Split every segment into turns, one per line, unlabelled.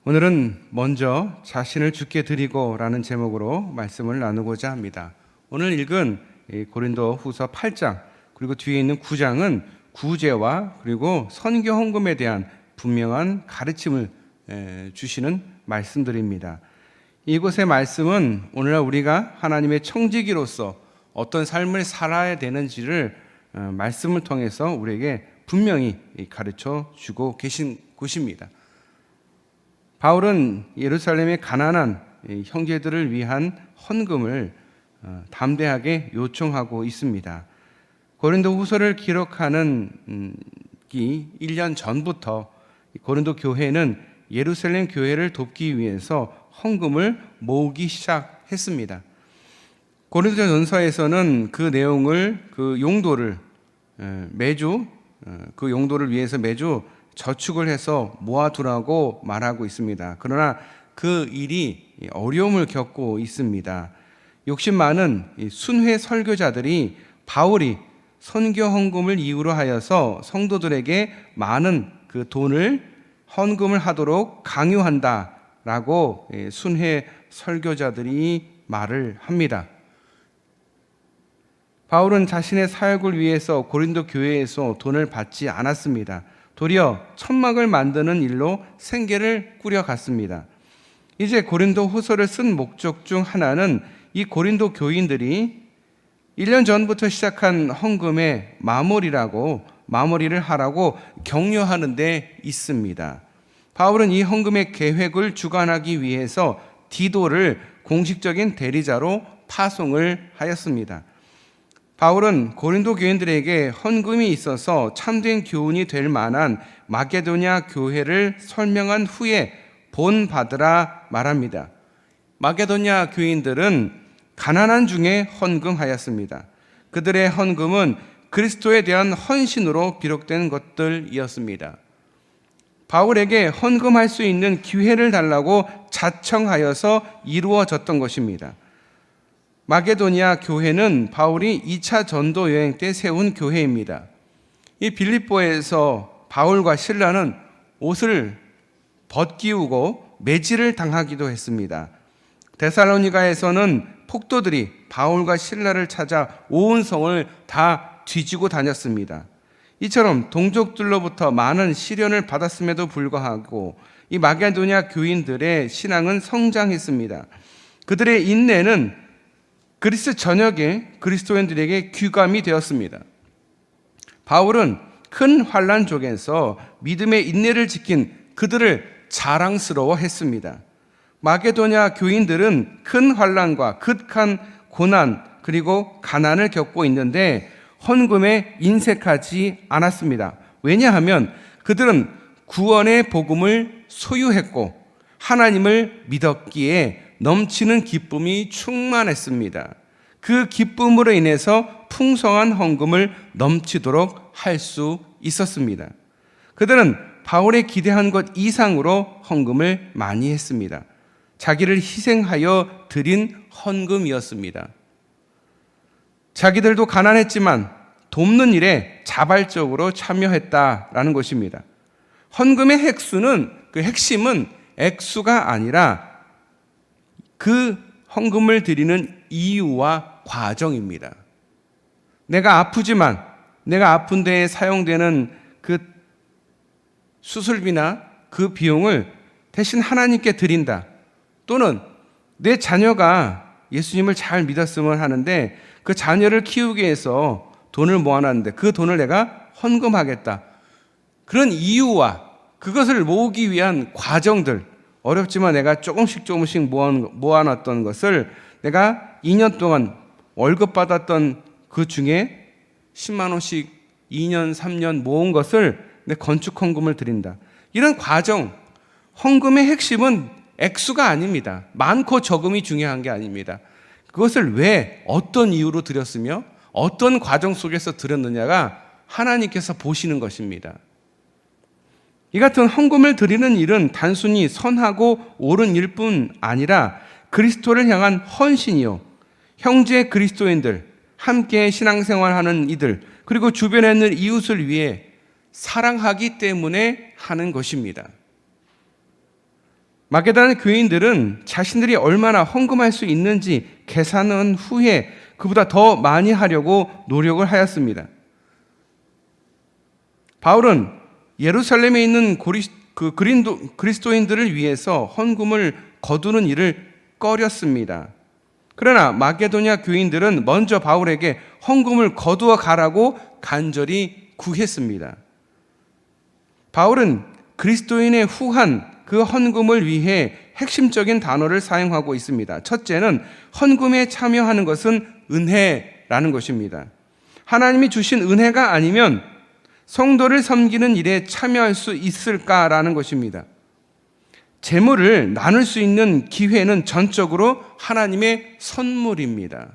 오늘은 먼저 자신을 주께 드리고 라는 제목으로 말씀을 나누고자 합니다. 오늘 읽은 고린도 후서 8장 그리고 뒤에 있는 9장은 구제와 그리고 선교 헌금에 대한 분명한 가르침을 주시는 말씀들입니다. 이곳의 말씀은 오늘날 우리가 하나님의 청지기로서 어떤 삶을 살아야 되는지를 말씀을 통해서 우리에게 분명히 가르쳐 주고 계신 곳입니다. 바울은 예루살렘의 가난한 형제들을 위한 헌금을 담대하게 요청하고 있습니다. 고린도 후서를 기록하는 1년 전부터 고린도 교회는 예루살렘 교회를 돕기 위해서 헌금을 모으기 시작했습니다. 고린도 전서에서는 그 내용을, 그 용도를 위해서 매주 저축을 해서 모아두라고 말하고 있습니다. 그러나 그 일이 어려움을 겪고 있습니다. 욕심 많은 순회 설교자들이 바울이 선교 헌금을 이유로 하여서 성도들에게 많은 그 돈을 헌금을 하도록 강요한다라고 순회 설교자들이 말을 합니다. 바울은 자신의 사역을 위해서 고린도 교회에서 돈을 받지 않았습니다. 도리어 천막을 만드는 일로 생계를 꾸려갔습니다. 이제 고린도 후서를 쓴 목적 중 하나는 이 고린도 교인들이 1년 전부터 시작한 헌금의 마무리를 하라고 격려하는 데 있습니다. 바울은 이 헌금의 계획을 주관하기 위해서 디도를 공식적인 대리자로 파송을 하였습니다. 바울은 고린도 교인들에게 헌금이 있어서 참된 교훈이 될 만한 마게도냐 교회를 설명한 후에 본받으라 말합니다. 마게도냐 교인들은 가난한 중에 헌금하였습니다. 그들의 헌금은 그리스도에 대한 헌신으로 기록된 것들이었습니다. 바울에게 헌금할 수 있는 기회를 달라고 자청하여서 이루어졌던 것입니다. 마게도니아 교회는 바울이 2차 전도 여행 때 세운 교회입니다. 이 빌립보에서 바울과 실라는 옷을 벗기우고 매질을 당하기도 했습니다. 데살로니가에서는 폭도들이 바울과 실라를 찾아 온 성을 다 뒤지고 다녔습니다. 이처럼 동족들로부터 많은 시련을 받았음에도 불구하고 이 마게도니아 교인들의 신앙은 성장했습니다. 그들의 인내는 그리스 전역의 그리스도인들에게 귀감이 되었습니다. 바울은 큰 환난 속에서 믿음의 인내를 지킨 그들을 자랑스러워했습니다. 마게도냐 교인들은 큰 환난과 극한 고난 그리고 가난을 겪고 있는데 헌금에 인색하지 않았습니다. 왜냐하면 그들은 구원의 복음을 소유했고 하나님을 믿었기에 넘치는 기쁨이 충만했습니다. 그 기쁨으로 인해서 풍성한 헌금을 넘치도록 할 수 있었습니다. 그들은 바울의 기대한 것 이상으로 헌금을 많이 했습니다. 자기를 희생하여 드린 헌금이었습니다. 자기들도 가난했지만 돕는 일에 자발적으로 참여했다라는 것입니다. 헌금의 핵심은 액수가 아니라 그 헌금을 드리는 이유와 과정입니다. 내가 아프지만 내가 아픈 데에 사용되는 그 수술비나 그 비용을 대신 하나님께 드린다. 또는 내 자녀가 예수님을 잘 믿었으면 하는데 그 자녀를 키우기 위해서 돈을 모아놨는데 그 돈을 내가 헌금하겠다. 그런 이유와 그것을 모으기 위한 과정들, 어렵지만 내가 조금씩 모아놨던 것을 내가 2년 동안 월급 받았던 그 중에 10만 원씩 2년, 3년 모은 것을 내 건축 헌금을 드린다. 이런 과정, 헌금의 핵심은 액수가 아닙니다. 많고 적음이 중요한 게 아닙니다. 그것을 왜 어떤 이유로 드렸으며 어떤 과정 속에서 드렸느냐가 하나님께서 보시는 것입니다. 이 같은 헌금을 드리는 일은 단순히 선하고 옳은 일뿐 아니라 그리스도를 향한 헌신이요, 형제 그리스도인들, 함께 신앙생활하는 이들, 그리고 주변에 있는 이웃을 위해 사랑하기 때문에 하는 것입니다. 마게도냐 교인들은 자신들이 얼마나 헌금할 수 있는지 계산한 후에 그보다 더 많이 하려고 노력을 하였습니다. 바울은 예루살렘에 있는 그리스도인들을 위해서 헌금을 거두는 일을 꺼렸습니다. 그러나 마게도냐 교인들은 먼저 바울에게 헌금을 거두어 가라고 간절히 구했습니다. 바울은 그리스도인의 후한 그 헌금을 위해 핵심적인 단어를 사용하고 있습니다. 첫째는 헌금에 참여하는 것은 은혜라는 것입니다. 하나님이 주신 은혜가 아니면 성도를 섬기는 일에 참여할 수 있을까라는 것입니다. 재물을 나눌 수 있는 기회는 전적으로 하나님의 선물입니다.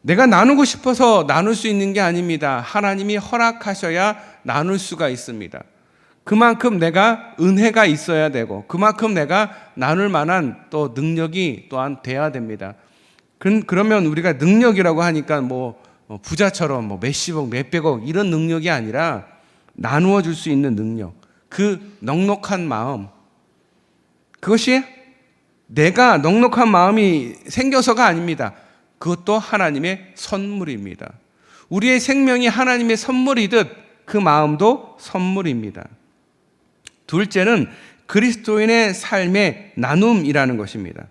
내가 나누고 싶어서 나눌 수 있는 게 아닙니다. 하나님이 허락하셔야 나눌 수가 있습니다. 그만큼 내가 은혜가 있어야 되고 그만큼 내가 나눌 만한 또 능력이 또한 돼야 됩니다. 그러면 우리가 능력이라고 하니까 부자처럼 몇십억, 몇백억 이런 능력이 아니라 나누어 줄 수 있는 능력, 그 넉넉한 마음, 그것이 내가 넉넉한 마음이 생겨서가 아닙니다. 그것도 하나님의 선물입니다. 우리의 생명이 하나님의 선물이듯 그 마음도 선물입니다. 둘째는 그리스도인의 삶의 나눔이라는 것입니다.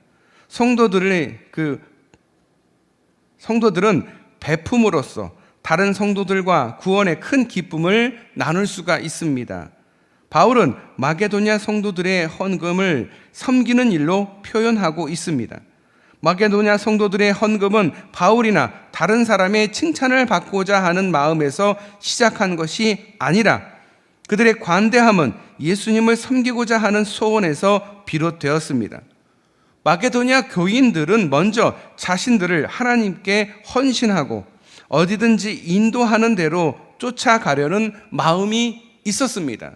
성도들은 베품으로써 다른 성도들과 구원의 큰 기쁨을 나눌 수가 있습니다. 바울은 마게도냐 성도들의 헌금을 섬기는 일로 표현하고 있습니다. 마게도냐 성도들의 헌금은 바울이나 다른 사람의 칭찬을 받고자 하는 마음에서 시작한 것이 아니라 그들의 관대함은 예수님을 섬기고자 하는 소원에서 비롯되었습니다. 마게도냐 교인들은 먼저 자신들을 하나님께 헌신하고 어디든지 인도하는 대로 쫓아가려는 마음이 있었습니다.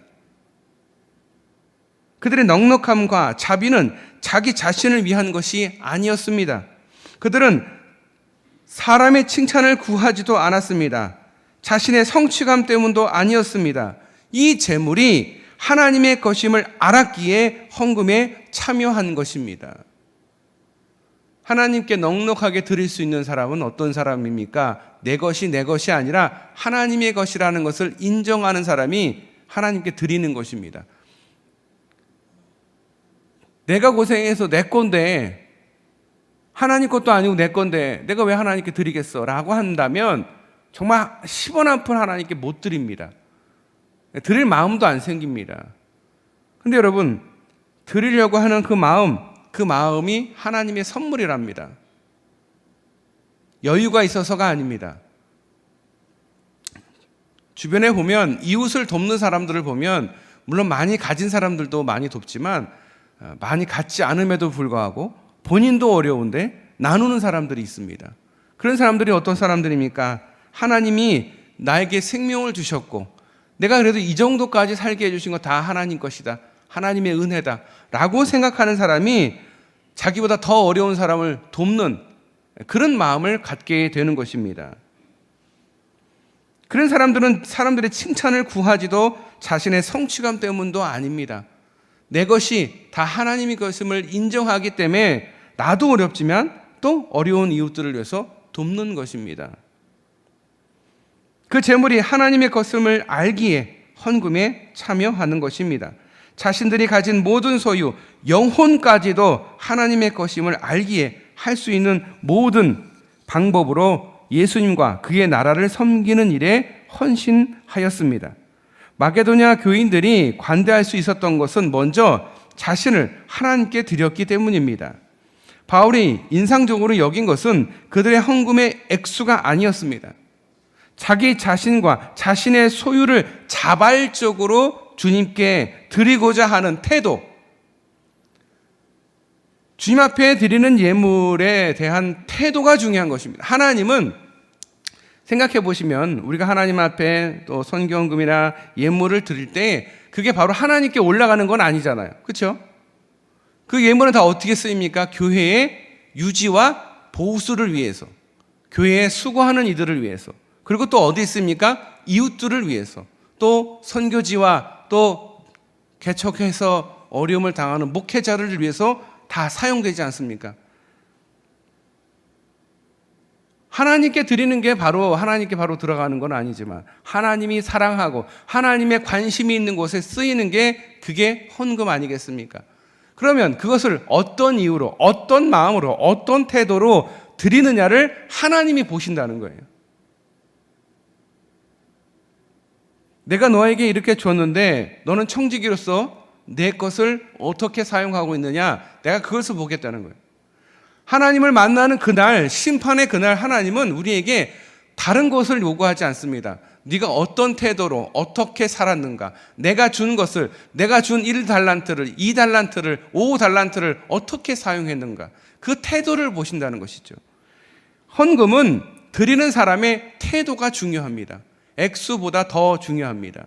그들의 넉넉함과 자비는 자기 자신을 위한 것이 아니었습니다. 그들은 사람의 칭찬을 구하지도 않았습니다. 자신의 성취감 때문도 아니었습니다. 이 재물이 하나님의 것임을 알았기에 헌금에 참여한 것입니다. 하나님께 넉넉하게 드릴 수 있는 사람은 어떤 사람입니까? 내 것이 아니라 하나님의 것이라는 것을 인정하는 사람이 하나님께 드리는 것입니다. 내가 고생해서 내 건데 하나님 것도 아니고 내 건데 내가 왜 하나님께 드리겠어? 라고 한다면 정말 10원 한 푼 하나님께 못 드립니다. 드릴 마음도 안 생깁니다. 근데 여러분, 드리려고 하는 그 마음이 하나님의 선물이랍니다. 여유가 있어서가 아닙니다. 주변에 보면 이웃을 돕는 사람들을 보면 물론 많이 가진 사람들도 많이 돕지만 많이 갖지 않음에도 불구하고 본인도 어려운데 나누는 사람들이 있습니다. 그런 사람들이 어떤 사람들입니까? 하나님이 나에게 생명을 주셨고 내가 그래도 이 정도까지 살게 해주신 거 다 하나님 것이다, 하나님의 은혜다 라고 생각하는 사람이 자기보다 더 어려운 사람을 돕는 그런 마음을 갖게 되는 것입니다. 그런 사람들은 사람들의 칭찬을 구하지도 자신의 성취감 때문도 아닙니다. 내 것이 다 하나님의 것임을 인정하기 때문에 나도 어렵지만 또 어려운 이웃들을 위해서 돕는 것입니다. 그 재물이 하나님의 것임을 알기에 헌금에 참여하는 것입니다. 자신들이 가진 모든 소유, 영혼까지도 하나님의 것임을 알기에 할 수 있는 모든 방법으로 예수님과 그의 나라를 섬기는 일에 헌신하였습니다. 마게도냐 교인들이 관대할 수 있었던 것은 먼저 자신을 하나님께 드렸기 때문입니다. 바울이 인상적으로 여긴 것은 그들의 헌금의 액수가 아니었습니다. 자기 자신과 자신의 소유를 자발적으로 주님께 드리고자 하는 태도, 주님 앞에 드리는 예물에 대한 태도가 중요한 것입니다. 하나님은 생각해 보시면 우리가 하나님 앞에 또 선경금이나 예물을 드릴 때 그게 바로 하나님께 올라가는 건 아니잖아요. 그렇죠? 그 예물은 다 어떻게 쓰입니까? 교회의 유지와 보수를 위해서, 교회에 수고하는 이들을 위해서, 그리고 또 어디 있습니까? 이웃들을 위해서, 또 선교지와 또 개척해서 어려움을 당하는 목회자를 위해서 다 사용되지 않습니까? 하나님께 드리는 게 바로 하나님께 바로 들어가는 건 아니지만 하나님이 사랑하고 하나님의 관심이 있는 곳에 쓰이는 게 그게 헌금 아니겠습니까? 그러면 그것을 어떤 이유로, 어떤 마음으로, 어떤 태도로 드리느냐를 하나님이 보신다는 거예요. 내가 너에게 이렇게 줬는데 너는 청지기로서 내 것을 어떻게 사용하고 있느냐, 내가 그것을 보겠다는 거예요. 하나님을 만나는 그날, 심판의 그날 하나님은 우리에게 다른 것을 요구하지 않습니다. 네가 어떤 태도로 어떻게 살았는가, 내가 준 것을, 내가 준 1달란트를, 2달란트를, 5달란트를 어떻게 사용했는가, 그 태도를 보신다는 것이죠. 헌금은 드리는 사람의 태도가 중요합니다. 액수보다 더 중요합니다.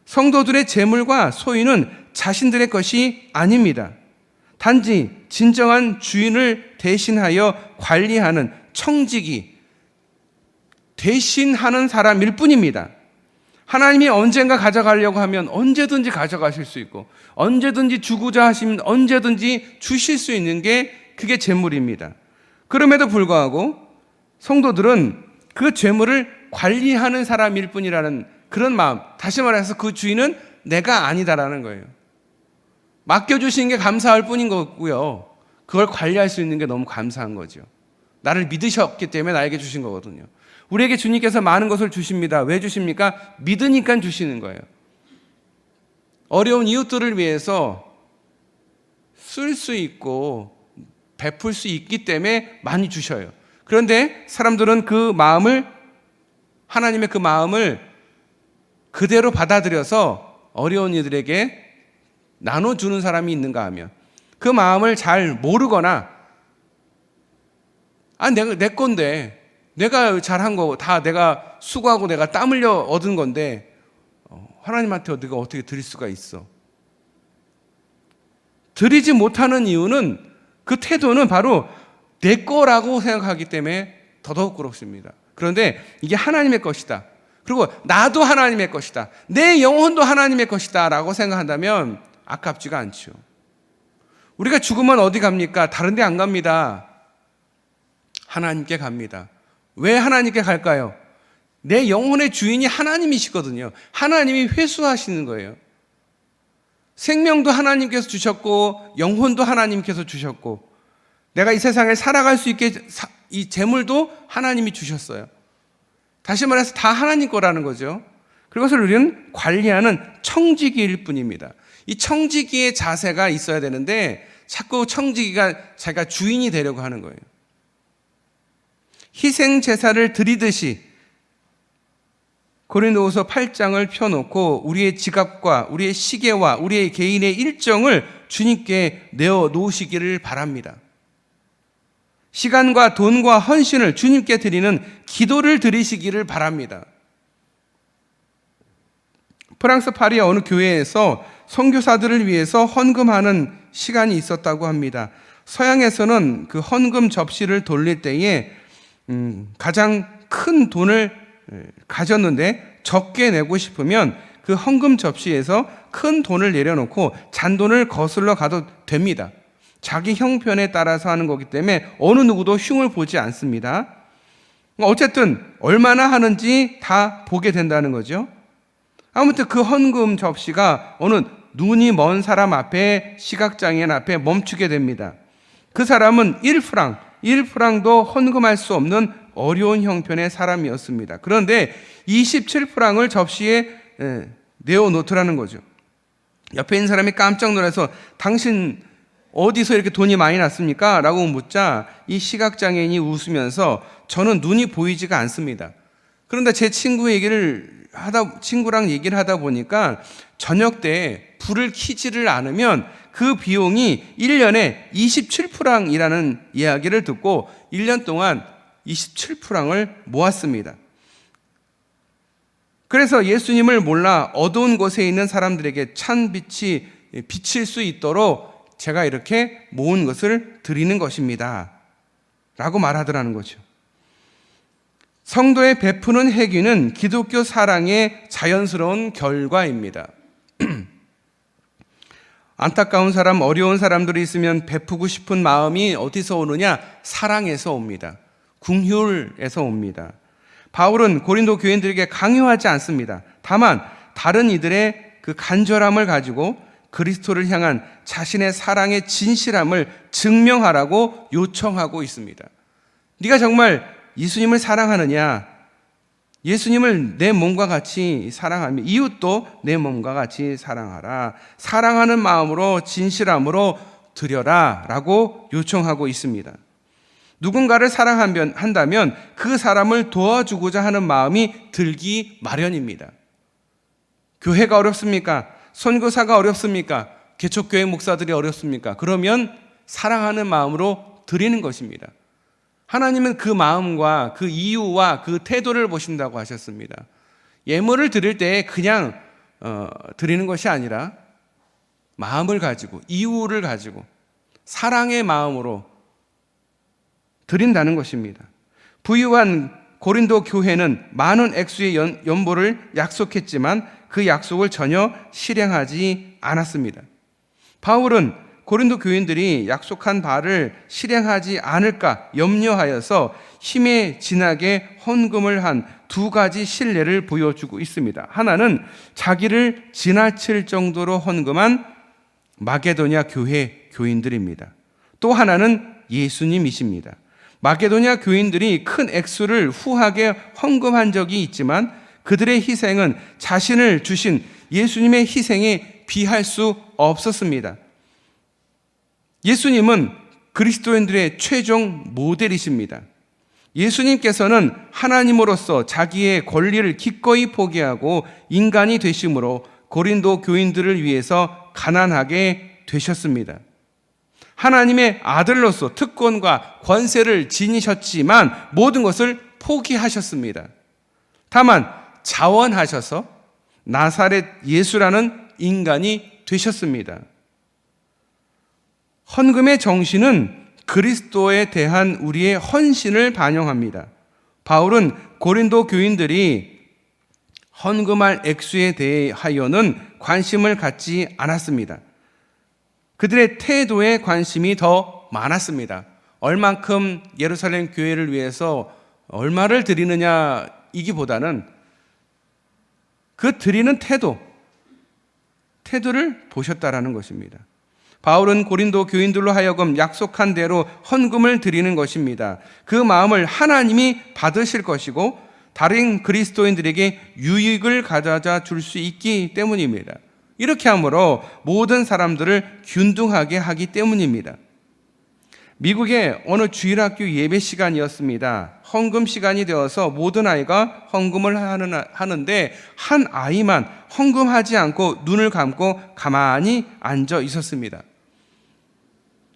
성도들의 재물과 소유는 자신들의 것이 아닙니다. 단지 진정한 주인을 대신하여 관리하는 청지기, 대신하는 사람일 뿐입니다. 하나님이 언젠가 가져가려고 하면 언제든지 가져가실 수 있고, 언제든지 주고자 하시면 언제든지 주실 수 있는 게 그게 재물입니다. 그럼에도 불구하고 성도들은 그 재물을 관리하는 사람일 뿐이라는 그런 마음, 다시 말해서 그 주인은 내가 아니다라는 거예요. 맡겨주신 게 감사할 뿐인 거고요, 그걸 관리할 수 있는 게 너무 감사한 거죠. 나를 믿으셨기 때문에 나에게 주신 거거든요. 우리에게 주님께서 많은 것을 주십니다. 왜 주십니까? 믿으니까 주시는 거예요. 어려운 이웃들을 위해서 쓸 수 있고 베풀 수 있기 때문에 많이 주셔요. 그런데 사람들은 그 마음을, 하나님의 그 마음을 그대로 받아들여서 어려운 이들에게 나눠주는 사람이 있는가 하면 그 마음을 잘 모르거나, 내 건데, 내가 잘한 거, 다 내가 수고하고 내가 땀 흘려 얻은 건데 하나님한테 내가 어떻게 드릴 수가 있어. 드리지 못하는 이유는, 그 태도는 바로 내 거라고 생각하기 때문에 더더욱 그렇습니다. 그런데 이게 하나님의 것이다, 그리고 나도 하나님의 것이다, 내 영혼도 하나님의 것이다 라고 생각한다면 아깝지가 않죠. 우리가 죽으면 어디 갑니까? 다른 데 안 갑니다. 하나님께 갑니다. 왜 하나님께 갈까요? 내 영혼의 주인이 하나님이시거든요. 하나님이 회수하시는 거예요. 생명도 하나님께서 주셨고 영혼도 하나님께서 주셨고, 내가 이 세상에 살아갈 수 있게 이 재물도 하나님이 주셨어요. 다시 말해서 다 하나님 거라는 거죠. 그것을 우리는 관리하는 청지기일 뿐입니다. 이 청지기의 자세가 있어야 되는데 자꾸 청지기가 자기가 주인이 되려고 하는 거예요. 희생 제사를 드리듯이 고린도후서 8장을 펴놓고 우리의 지갑과 우리의 시계와 우리의 개인의 일정을 주님께 내어 놓으시기를 바랍니다. 시간과 돈과 헌신을 주님께 드리는 기도를 드리시기를 바랍니다. 프랑스 파리의 어느 교회에서 선교사들을 위해서 헌금하는 시간이 있었다고 합니다. 서양에서는 그 헌금 접시를 돌릴 때에 가장 큰 돈을 가졌는데 적게 내고 싶으면 그 헌금 접시에서 큰 돈을 내려놓고 잔돈을 거슬러 가도 됩니다. 자기 형편에 따라서 하는 거기 때문에 어느 누구도 흉을 보지 않습니다. 어쨌든 얼마나 하는지 다 보게 된다는 거죠. 아무튼 그 헌금 접시가 어느 눈이 먼 사람 앞에, 시각장애인 앞에 멈추게 됩니다. 그 사람은 1프랑도 헌금할 수 없는 어려운 형편의 사람이었습니다. 그런데 27프랑을 접시에 내어놓더라는 거죠. 옆에 있는 사람이 깜짝 놀라서 당신 어디서 이렇게 돈이 많이 났습니까? 라고 묻자 이 시각장애인이 웃으면서 저는 눈이 보이지가 않습니다. 그런데 제 친구랑 얘기를 하다 보니까 저녁 때 불을 켜지를 않으면 그 비용이 1년에 27프랑이라는 이야기를 듣고 1년 동안 27프랑을 모았습니다. 그래서 예수님을 몰라 어두운 곳에 있는 사람들에게 찬 빛이 비칠 수 있도록 제가 이렇게 모은 것을 드리는 것입니다 라고 말하더라는 거죠. 성도의 베푸는 행위는 기독교 사랑의 자연스러운 결과입니다. 안타까운 사람, 어려운 사람들이 있으면 베푸고 싶은 마음이 어디서 오느냐? 사랑에서 옵니다. 긍휼에서 옵니다. 바울은 고린도 교인들에게 강요하지 않습니다. 다만 다른 이들의 그 간절함을 가지고 그리스도를 향한 자신의 사랑의 진실함을 증명하라고 요청하고 있습니다. 네가 정말 예수님을 사랑하느냐? 예수님을 내 몸과 같이 사랑하며 이웃도 내 몸과 같이 사랑하라. 사랑하는 마음으로 진실함으로 드려라 라고 요청하고 있습니다. 누군가를 사랑한다면 그 사람을 도와주고자 하는 마음이 들기 마련입니다. 교회가 어렵습니까? 선교사가 어렵습니까? 개척교회 목사들이 어렵습니까? 그러면 사랑하는 마음으로 드리는 것입니다. 하나님은 그 마음과 그 이유와 그 태도를 보신다고 하셨습니다. 예물을 드릴 때 그냥 드리는 것이 아니라 마음을 가지고 이유를 가지고 사랑의 마음으로 드린다는 것입니다. 부유한 고린도 교회는 많은 액수의 연보를 약속했지만 그 약속을 전혀 실행하지 않았습니다. 바울은 고린도 교인들이 약속한 바를 실행하지 않을까 염려하여서 힘에 진하게 헌금을 한 두 가지 신뢰를 보여주고 있습니다. 하나는 자기를 지나칠 정도로 헌금한 마게도냐 교회 교인들입니다. 또 하나는 예수님이십니다. 마게도냐 교인들이 큰 액수를 후하게 헌금한 적이 있지만 그들의 희생은 자신을 주신 예수님의 희생에 비할 수 없었습니다. 예수님은 그리스도인들의 최종 모델이십니다. 예수님께서는 하나님으로서 자기의 권리를 기꺼이 포기하고 인간이 되심으로 고린도 교인들을 위해서 가난하게 되셨습니다. 하나님의 아들로서 특권과 권세를 지니셨지만 모든 것을 포기하셨습니다. 다만 자원하셔서 나사렛 예수라는 인간이 되셨습니다. 헌금의 정신은 그리스도에 대한 우리의 헌신을 반영합니다. 바울은 고린도 교인들이 헌금할 액수에 대하여는 관심을 갖지 않았습니다. 그들의 태도에 관심이 더 많았습니다. 얼만큼 예루살렘 교회를 위해서 얼마를 드리느냐 이기보다는 그 드리는 태도를 보셨다라는 것입니다. 바울은 고린도 교인들로 하여금 약속한 대로 헌금을 드리는 것입니다. 그 마음을 하나님이 받으실 것이고 다른 그리스도인들에게 유익을 가져다 줄 수 있기 때문입니다. 이렇게 함으로 모든 사람들을 균등하게 하기 때문입니다. 미국의 어느 주일학교 예배 시간이었습니다. 헌금 시간이 되어서 모든 아이가 헌금을 하는데 한 아이만 헌금하지 않고 눈을 감고 가만히 앉아 있었습니다.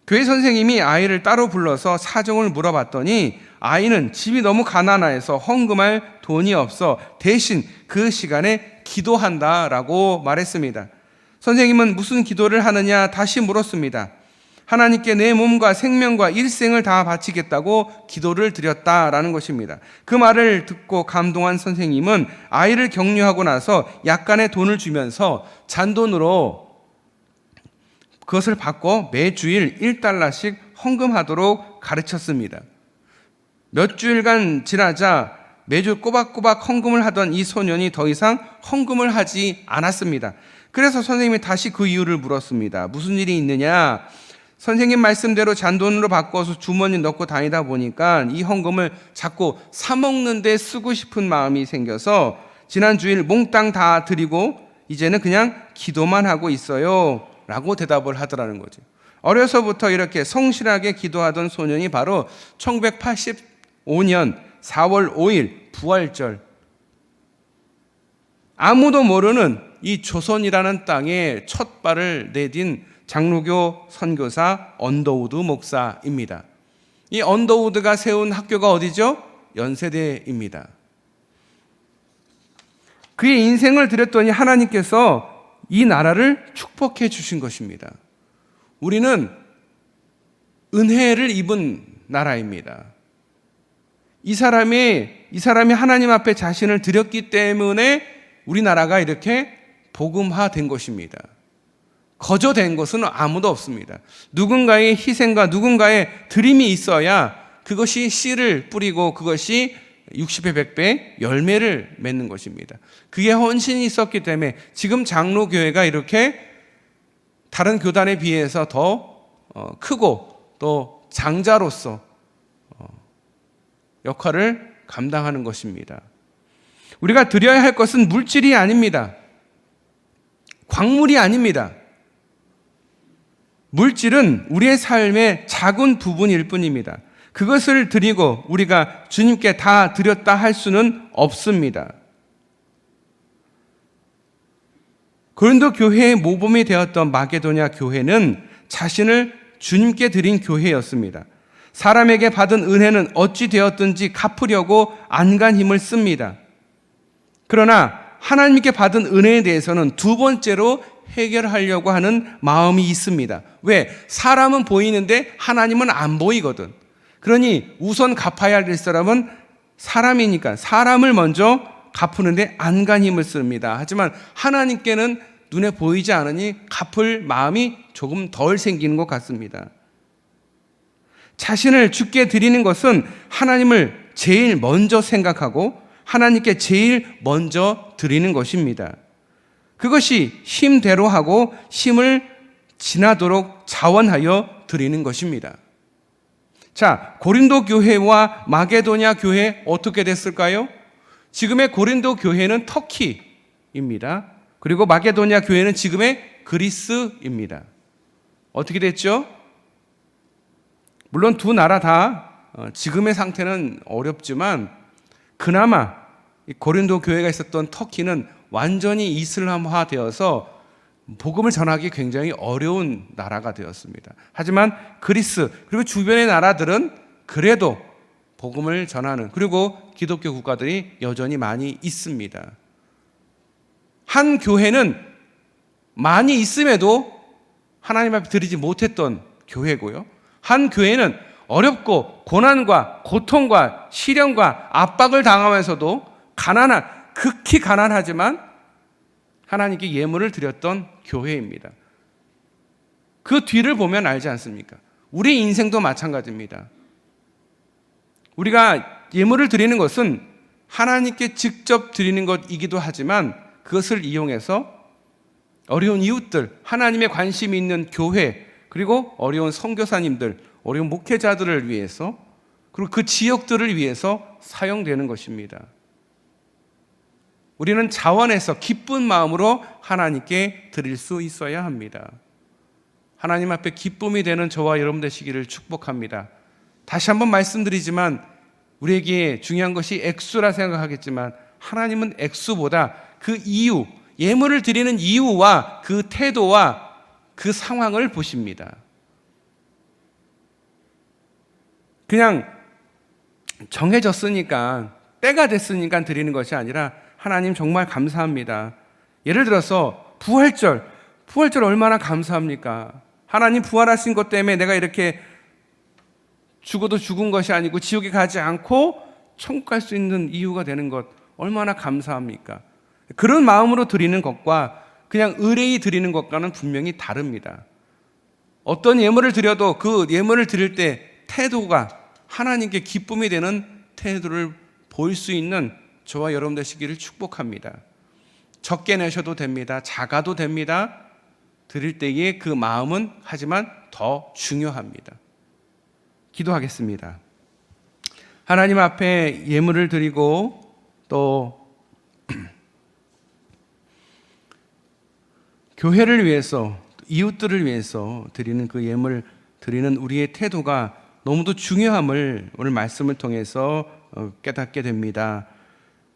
교회 선생님이 아이를 따로 불러서 사정을 물어봤더니 아이는 집이 너무 가난해서 헌금할 돈이 없어 대신 그 시간에 기도한다라고 말했습니다. 선생님은 무슨 기도를 하느냐 다시 물었습니다. 하나님께 내 몸과 생명과 일생을 다 바치겠다고 기도를 드렸다라는 것입니다. 그 말을 듣고 감동한 선생님은 아이를 격려하고 나서 약간의 돈을 주면서 잔돈으로 그것을 받고 매주일 1달러씩 헌금하도록 가르쳤습니다. 몇 주일간 지나자 매주 꼬박꼬박 헌금을 하던 이 소년이 더 이상 헌금을 하지 않았습니다. 그래서 선생님이 다시 그 이유를 물었습니다. 무슨 일이 있느냐? 선생님 말씀대로 잔돈으로 바꿔서 주머니 넣고 다니다 보니까 이 헌금을 자꾸 사 먹는 데 쓰고 싶은 마음이 생겨서 지난 주일 몽땅 다 드리고 이제는 그냥 기도만 하고 있어요 라고 대답을 하더라는 거죠. 어려서부터 이렇게 성실하게 기도하던 소년이 바로 1985년 4월 5일 부활절, 아무도 모르는 이 조선이라는 땅에 첫 발을 내딘 장로교 선교사 언더우드 목사입니다. 이 언더우드가 세운 학교가 어디죠? 연세대입니다. 그의 인생을 드렸더니 하나님께서 이 나라를 축복해 주신 것입니다. 우리는 은혜를 입은 나라입니다. 이 사람이 하나님 앞에 자신을 드렸기 때문에 우리나라가 이렇게 복음화된 것입니다. 거저된 것은 아무도 없습니다. 누군가의 희생과 누군가의 드림이 있어야 그것이 씨를 뿌리고 그것이 60배, 100배 열매를 맺는 것입니다. 그게 헌신이 있었기 때문에 지금 장로교회가 이렇게 다른 교단에 비해서 더 크고 또 장자로서 역할을 감당하는 것입니다. 우리가 드려야 할 것은 물질이 아닙니다. 광물이 아닙니다. 물질은 우리의 삶의 작은 부분일 뿐입니다. 그것을 드리고 우리가 주님께 다 드렸다 할 수는 없습니다. 고린도 교회의 모범이 되었던 마게도냐 교회는 자신을 주님께 드린 교회였습니다. 사람에게 받은 은혜는 어찌 되었든지 갚으려고 안간 힘을 씁니다. 그러나 하나님께 받은 은혜에 대해서는 두 번째로 해결하려고 하는 마음이 있습니다. 왜? 사람은 보이는데 하나님은 안 보이거든. 그러니 우선 갚아야 될 사람은 사람이니까 사람을 먼저 갚으는데 안간 힘을 씁니다. 하지만 하나님께는 눈에 보이지 않으니 갚을 마음이 조금 덜 생기는 것 같습니다. 자신을 주께 드리는 것은 하나님을 제일 먼저 생각하고 하나님께 제일 먼저 드리는 것입니다. 그것이 힘대로 하고 힘을 지나도록 자원하여 드리는 것입니다. 자, 고린도 교회와 마게도냐 교회 어떻게 됐을까요? 지금의 고린도 교회는 터키입니다. 그리고 마게도냐 교회는 지금의 그리스입니다. 어떻게 됐죠? 물론 두 나라 다 지금의 상태는 어렵지만 그나마 고린도 교회가 있었던 터키는 완전히 이슬람화 되어서 복음을 전하기 굉장히 어려운 나라가 되었습니다. 하지만 그리스 그리고 주변의 나라들은 그래도 복음을 전하는 그리고 기독교 국가들이 여전히 많이 있습니다. 한 교회는 많이 있음에도 하나님 앞에 드리지 못했던 교회고요. 한 교회는 어렵고 고난과 고통과 시련과 압박을 당하면서도 극히 가난하지만 하나님께 예물을 드렸던 교회입니다. 그 뒤를 보면 알지 않습니까? 우리 인생도 마찬가지입니다. 우리가 예물을 드리는 것은 하나님께 직접 드리는 것이기도 하지만 그것을 이용해서 어려운 이웃들, 하나님의 관심이 있는 교회, 그리고 어려운 선교사님들, 어려운 목회자들을 위해서 그리고 그 지역들을 위해서 사용되는 것입니다. 우리는 자원해서 기쁜 마음으로 하나님께 드릴 수 있어야 합니다. 하나님 앞에 기쁨이 되는 저와 여러분 되시기를 축복합니다. 다시 한번 말씀드리지만 우리에게 중요한 것이 액수라 생각하겠지만 하나님은 액수보다 그 이유, 예물을 드리는 이유와 그 태도와 그 상황을 보십니다. 그냥 정해졌으니까 때가 됐으니까 드리는 것이 아니라 하나님 정말 감사합니다. 예를 들어서 부활절 얼마나 감사합니까? 하나님 부활하신 것 때문에 내가 이렇게 죽어도 죽은 것이 아니고 지옥에 가지 않고 천국 갈 수 있는 이유가 되는 것 얼마나 감사합니까? 그런 마음으로 드리는 것과 그냥 의뢰히 드리는 것과는 분명히 다릅니다. 어떤 예물을 드려도 그 예물을 드릴 때 태도가 하나님께 기쁨이 되는 태도를 보일 수 있는 저와 여러분 되시기를 축복합니다. 적게 내셔도 됩니다. 작아도 됩니다. 드릴 때의 그 마음은 하지만 더 중요합니다. 기도하겠습니다. 하나님 앞에 예물을 드리고 또 교회를 위해서 이웃들을 위해서 드리는 그 예물 드리는 우리의 태도가 너무도 중요함을 오늘 말씀을 통해서 깨닫게 됩니다.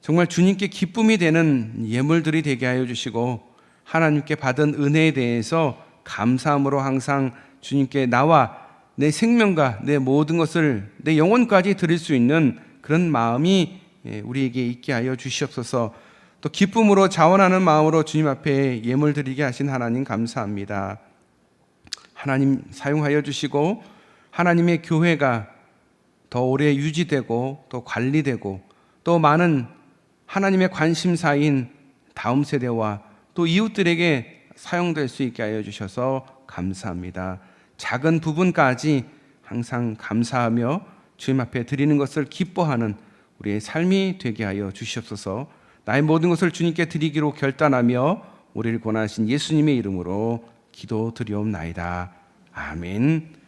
정말 주님께 기쁨이 되는 예물들이 되게 하여 주시고 하나님께 받은 은혜에 대해서 감사함으로 항상 주님께 나와 내 생명과 내 모든 것을 내 영혼까지 드릴 수 있는 그런 마음이 우리에게 있게 하여 주시옵소서. 또 기쁨으로 자원하는 마음으로 주님 앞에 예물 드리게 하신 하나님 감사합니다. 하나님 사용하여 주시고 하나님의 교회가 더 오래 유지되고 또 관리되고 또 많은 하나님의 관심사인 다음 세대와 또 이웃들에게 사용될 수 있게 하여 주셔서 감사합니다. 작은 부분까지 항상 감사하며 주님 앞에 드리는 것을 기뻐하는 우리의 삶이 되게 하여 주시옵소서. 나의 모든 것을 주님께 드리기로 결단하며 우리를 권하신 예수님의 이름으로 기도드리옵나이다. 아멘.